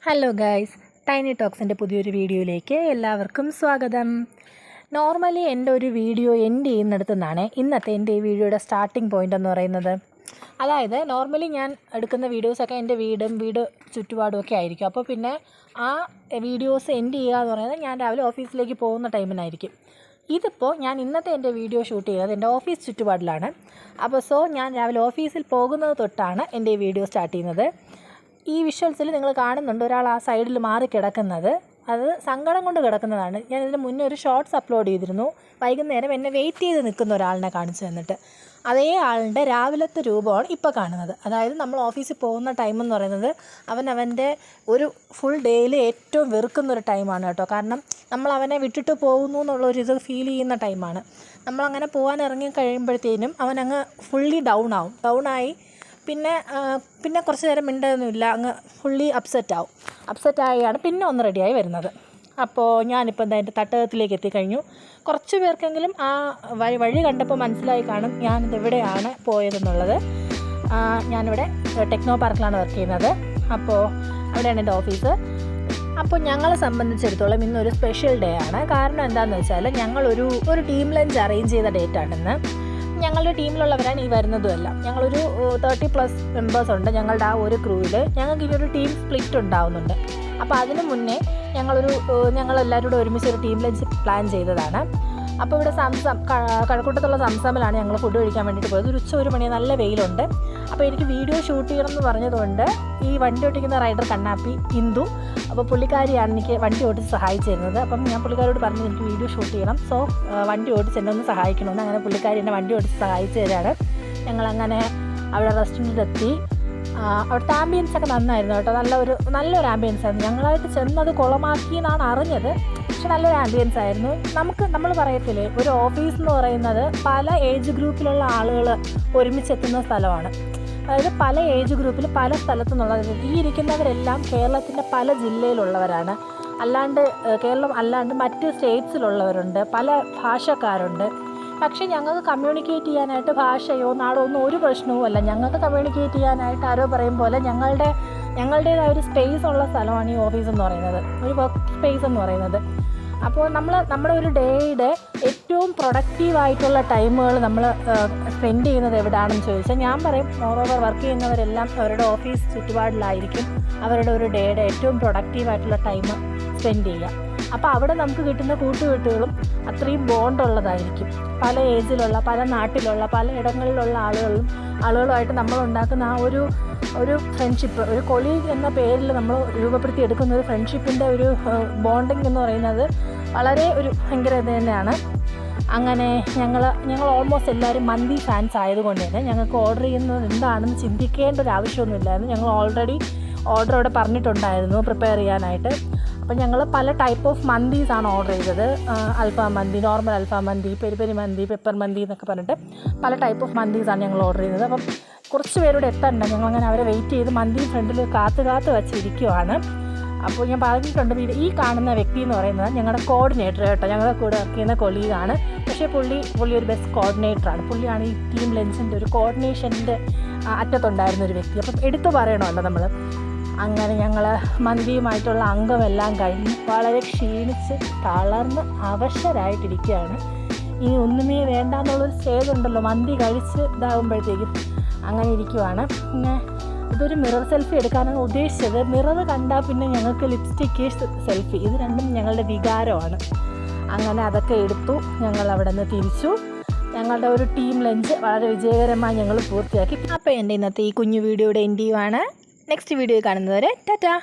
Hello guys, tiny ടോക്സിൻ്റെ പുതിയൊരു വീഡിയോയിലേക്ക് എല്ലാവർക്കും സ്വാഗതം. നോർമലി എൻ്റെ ഒരു വീഡിയോ എൻഡ് ചെയ്യുന്നിടത്തു നിന്നാണ് ഇന്നത്തെ എൻ്റെ ഈ വീഡിയോയുടെ സ്റ്റാർട്ടിംഗ് പോയിൻ്റ് എന്ന് പറയുന്നത്. അതായത് നോർമലി ഞാൻ എടുക്കുന്ന വീഡിയോസൊക്കെ എൻ്റെ വീട് ചുറ്റുപാടും ഒക്കെ ആയിരിക്കും. അപ്പോൾ പിന്നെ ആ വീഡിയോസ് എൻഡ് ചെയ്യുക എന്ന് പറയുന്നത് ഞാൻ രാവിലെ ഓഫീസിലേക്ക് പോകുന്ന ടൈമിനായിരിക്കും. ഇതിപ്പോൾ ഞാൻ ഇന്നത്തെ എൻ്റെ വീഡിയോ ഷൂട്ട് ചെയ്യുന്നത് എൻ്റെ ഓഫീസ് ചുറ്റുപാടിലാണ്. അപ്പോൾ ഞാൻ രാവിലെ ഓഫീസിൽ പോകുന്നത് തൊട്ടാണ് എൻ്റെ ഈ വീഡിയോ സ്റ്റാർട്ട് ചെയ്യുന്നത്. ഈ വിഷ്വൽസിൽ നിങ്ങൾ കാണുന്നുണ്ട് ഒരാൾ ആ സൈഡിൽ മാറി കിടക്കുന്നത്. അത് സങ്കടം കൊണ്ട് കിടക്കുന്നതാണ്. ഞാൻ ഇതിന് മുന്നേ ഒരു ഷോർട്സ് അപ്ലോഡ് ചെയ്തിരുന്നു. വൈകുന്നേരം എന്നെ വെയിറ്റ് ചെയ്ത് നിൽക്കുന്ന ഒരാളിനെ കാണിച്ചു തന്നിട്ട് അതേ ആളുടെ രാവിലത്തെ രൂപമാണ് ഇപ്പോൾ കാണുന്നത്. അതായത് നമ്മൾ ഓഫീസിൽ പോകുന്ന ടൈം എന്ന് പറയുന്നത് അവൻ്റെ ഒരു ഫുൾ ഡേയിൽ ഏറ്റവും വെറുക്കുന്നൊരു ടൈമാണ് കേട്ടോ. കാരണം നമ്മൾ അവനെ വിട്ടിട്ട് പോകുന്നു എന്നുള്ളൊരിത് ഫീൽ ചെയ്യുന്ന ടൈമാണ്. നമ്മളങ്ങനെ പോകാൻ ഇറങ്ങി കഴിയുമ്പോഴത്തേനും അവനങ്ങ് ഫുള്ളി ഡൗണായി പിന്നെ കുറച്ച് നേരം മിണ്ടൊന്നുമില്ല, അങ്ങ് ഫുള്ളി അപ്സെറ്റായാണ് പിന്നെ ഒന്ന് റെഡിയായി വരുന്നത്. അപ്പോൾ ഞാനിപ്പോൾ എന്താ എൻ്റെ തട്ടകത്തിലേക്ക് എത്തിക്കഴിഞ്ഞു. കുറച്ച് പേർക്കെങ്കിലും ആ വഴി കണ്ടപ്പോൾ മനസ്സിലായി കാണും ഞാനിതെവിടെയാണ് പോയതെന്നുള്ളത്. ഞാനിവിടെ ടെക്നോ പാർക്കിലാണ് വർക്ക് ചെയ്യുന്നത്. അപ്പോൾ അവിടെയാണ് എൻ്റെ ഓഫീസ്. അപ്പോൾ ഞങ്ങളെ സംബന്ധിച്ചിടത്തോളം ഇന്നൊരു സ്പെഷ്യൽ ഡേ ആണ്. കാരണം എന്താണെന്ന് വെച്ചാൽ ഞങ്ങളൊരു ടീം ലഞ്ച് അറേഞ്ച് ചെയ്ത ഡേറ്റാണെന്ന്. ഞങ്ങളുടെ ടീമിലുള്ളവരാണ് ഈ വരുന്നതുമല്ല. ഞങ്ങളൊരു 30+ മെമ്പേഴ്സ് ഉണ്ട് ഞങ്ങളുടെ ആ ഒരു ക്രൂവിൽ. ഞങ്ങൾക്ക് ഇനിയൊരു ടീം സ്പ്ലിറ്റ് ഉണ്ടാവുന്നുണ്ട്. അപ്പോൾ അതിന് മുന്നേ ഞങ്ങളെല്ലാവരും കൂടെ ഒരുമിച്ച് ഒരു ടീം ലഞ്ച് പ്ലാൻ ചെയ്തതാണ്. അപ്പോൾ ഇവിടെ കഴക്കൂട്ടത്തുള്ള സംസമിലാണ് ഞങ്ങൾ ഫുഡ് കഴിക്കാൻ വേണ്ടിയിട്ട് പോയത്. ഒരു ഉച്ച 1 മണി, നല്ല വെയിലുണ്ട്. അപ്പോൾ എനിക്ക് വീഡിയോ ഷൂട്ട് ചെയ്യണം എന്ന് പറഞ്ഞതുകൊണ്ട് ഈ വണ്ടി ഓടിക്കുന്ന റൈഡർ കണ്ണാപ്പി ഹിന്ദു, അപ്പോൾ പുള്ളിക്കാരിയാണ് എനിക്ക് വണ്ടി ഓടിച്ച് സഹായിച്ചു തരുന്നത്. അപ്പം ഞാൻ പുള്ളിക്കാരോട് പറഞ്ഞു എനിക്ക് വീഡിയോ ഷൂട്ട് ചെയ്യണം, സോ വണ്ടി ഓടിച്ച് എന്നെ ഒന്ന് സഹായിക്കണമെന്ന്. അങ്ങനെ പുള്ളിക്കാരി എന്നെ വണ്ടി ഓടിച്ച് സഹായിച്ചു തരാണ്. ഞങ്ങളങ്ങനെ അവിടെ റെസ്റ്റോറൻറ്റിലെത്തി. അവിടുത്തെ ആംബിയൻസ് ഒക്കെ നന്നായിരുന്നു കേട്ടോ. നല്ലൊരു ആംബിയൻസ് ആയിരുന്നു. ഞങ്ങളായിട്ട് ചെന്നത് കുളമാക്കി എന്നാണ് അറിഞ്ഞത്, പക്ഷെ നല്ലൊരു ആംബിയൻസ് ആയിരുന്നു. നമ്മൾ പറയത്തില്ലേ, ഒരു ഓഫീസ് എന്ന് പറയുന്നത് പല ഏജ് ഗ്രൂപ്പിലുള്ള ആളുകൾ ഒരുമിച്ചെത്തുന്ന സ്ഥലമാണ്. അതായത് പല ഏജ് ഗ്രൂപ്പിൽ പല സ്ഥലത്തു നിന്നുള്ളത്. ഈ ഇരിക്കുന്നവരെല്ലാം കേരളത്തിൻ്റെ പല ജില്ലയിലുള്ളവരാണ്. കേരളം അല്ലാണ്ട് മറ്റ് സ്റ്റേറ്റ്സിലുള്ളവരുണ്ട്, പല ഭാഷക്കാരുണ്ട്. പക്ഷേ ഞങ്ങൾക്ക് കമ്മ്യൂണിക്കേറ്റ് ചെയ്യാനായിട്ട് ഭാഷയോ നാടോ ഒന്നും ഒരു പ്രശ്നവുമല്ല. ഞങ്ങൾക്ക് കമ്മ്യൂണിക്കേറ്റ് ചെയ്യാനായിട്ട് ആരോ പറയും പോലെ ഞങ്ങളുടേതായ ഒരു സ്പേസ് ഉള്ള സ്ഥലമാണ് ഈ ഓഫീസ് എന്ന് പറയുന്നത്, ഒരു വർക്ക് സ്പേസ് എന്ന് പറയുന്നത്. അപ്പോൾ നമ്മുടെ ഒരു ഡേയുടെ ഏറ്റവും പ്രൊഡക്റ്റീവായിട്ടുള്ള ടൈമുകൾ നമ്മൾ സ്പെൻഡ് ചെയ്യുന്നത് എവിടെയാണെന്ന് ചോദിച്ചാൽ ഞാൻ പറയും മോറോവർ വർക്ക് ചെയ്യുന്നവരെല്ലാം അവരുടെ ഓഫീസ് ചുറ്റുപാടിലായിരിക്കും അവരുടെ ഒരു ഡേയുടെ ഏറ്റവും പ്രൊഡക്റ്റീവായിട്ടുള്ള ടൈം സ്പെൻഡ് ചെയ്യുക. അപ്പോൾ അവിടെ നമുക്ക് കിട്ടുന്ന കൂട്ടുകെട്ടുകളും അത്രയും ബോണ്ടുള്ളതായിരിക്കും. പല ഏജിലുള്ള, പല നാട്ടിലുള്ള, പല ഇടങ്ങളിലുള്ള ആളുകളുമായിട്ട് നമ്മൾ ഉണ്ടാക്കുന്ന ആ ഒരു ഫ്രണ്ട്ഷിപ്പ്, ഒരു കൊളീഗ് എന്ന പേരിൽ നമ്മൾ രൂപപ്പെടുത്തി എടുക്കുന്ന ഒരു ഫ്രണ്ട്ഷിപ്പിൻ്റെ ഒരു ബോണ്ടിങ് എന്ന് പറയുന്നത് വളരെ ഭയങ്കര ഇത് തന്നെയാണ്. അങ്ങനെ ഞങ്ങൾ ഓൾമോസ്റ്റ് എല്ലാവരും മന്തി ഫാൻസ് ആയതുകൊണ്ട് തന്നെ ഞങ്ങൾക്ക് ഓർഡർ ചെയ്യുന്നത് എന്താണെന്ന് ചിന്തിക്കേണ്ട ഒരു ആവശ്യമൊന്നുമില്ലായിരുന്നു. ഞങ്ങൾ ഓൾറെഡി ഓർഡർ അവിടെ പറഞ്ഞിട്ടുണ്ടായിരുന്നു പ്രിപ്പയർ ചെയ്യാനായിട്ട്. അപ്പോൾ ഞങ്ങൾ പല ടൈപ്പ് ഓഫ് മന്തീസാണ് ഓർഡർ ചെയ്തത്. അൽഫാം മന്തി, നോർമൽ അൽഫാം മന്തി, പെരി മന്തി, പെപ്പർ മന്തി എന്നൊക്കെ പറഞ്ഞിട്ട് പല ടൈപ്പ് ഓഫ് മന്തീസാണ് ഞങ്ങൾ ഓർഡർ ചെയ്തത്. അപ്പം കുറച്ച് പേരുടെ എത്തണ്ട, ഞങ്ങളങ്ങനെ അവരെ വെയിറ്റ് ചെയ്ത് മന്തി ഫ്രണ്ടിൽ കാത്ത് വെച്ചിരിക്കുവാണ്. അപ്പോൾ ഞാൻ പറഞ്ഞിട്ടുണ്ട്, ഈ കാണുന്ന വ്യക്തി എന്ന് പറയുന്നത് ഞങ്ങളുടെ കോർഡിനേറ്റർ കേട്ടോ. ഞങ്ങളുടെ കൂടെ വർക്ക് ചെയ്യുന്ന കൊളീഗാണ്. പക്ഷേ പുള്ളി ഒരു ബെസ്റ്റ് കോർഡിനേറ്ററാണ്. പുള്ളിയാണ് ഈ ടീം ലഞ്ചിൻ്റെ ഒരു കോർഡിനേഷൻ്റെ അറ്റത്തുണ്ടായിരുന്ന ഒരു വ്യക്തി. അപ്പം എടുത്തു പറയണമല്ലോ നമ്മൾ. അങ്ങനെ ഞങ്ങൾ മന്തിയുമായിട്ടുള്ള അംഗമെല്ലാം കഴിഞ്ഞ് വളരെ ക്ഷീണിച്ച് തളർന്ന് അവശരായിട്ടിരിക്കുകയാണ്. ഇനി ഒന്നുമേ വേണ്ട എന്നുള്ളൊരു സ്റ്റേജ് ഉണ്ടല്ലോ മന്തി കഴിച്ച് ഇതാകുമ്പോഴത്തേക്കും. അങ്ങനെ ഇരിക്കുവാണ്. പിന്നെ ഇതൊരു മിറർ സെൽഫി എടുക്കാനാണ് ഉദ്ദേശിച്ചത്. മിറർ കണ്ടാൽ പിന്നെ ഞങ്ങൾക്ക് ലിപ്സ്റ്റിക്ക്, സെൽഫി ഇത് രണ്ടും ഞങ്ങളുടെ വികാരമാണ്. അങ്ങനെ അതൊക്കെ എടുത്തു. ഞങ്ങൾ അവിടെ നിന്ന് തിരിച്ചു. ഞങ്ങളുടെ ഒരു ടീം ലഞ്ച് വളരെ വിജയകരമായി ഞങ്ങൾ പൂർത്തിയാക്കി. അപ്പോൾ എൻ്റെ ഇന്നത്തെ ഈ കുഞ്ഞു വീഡിയോയുടെ എൻഡ് ചെയ്യുവാണ്. നെക്സ്റ്റ് വീഡിയോ കാണുന്നതുവരെ ടാറ്റാ.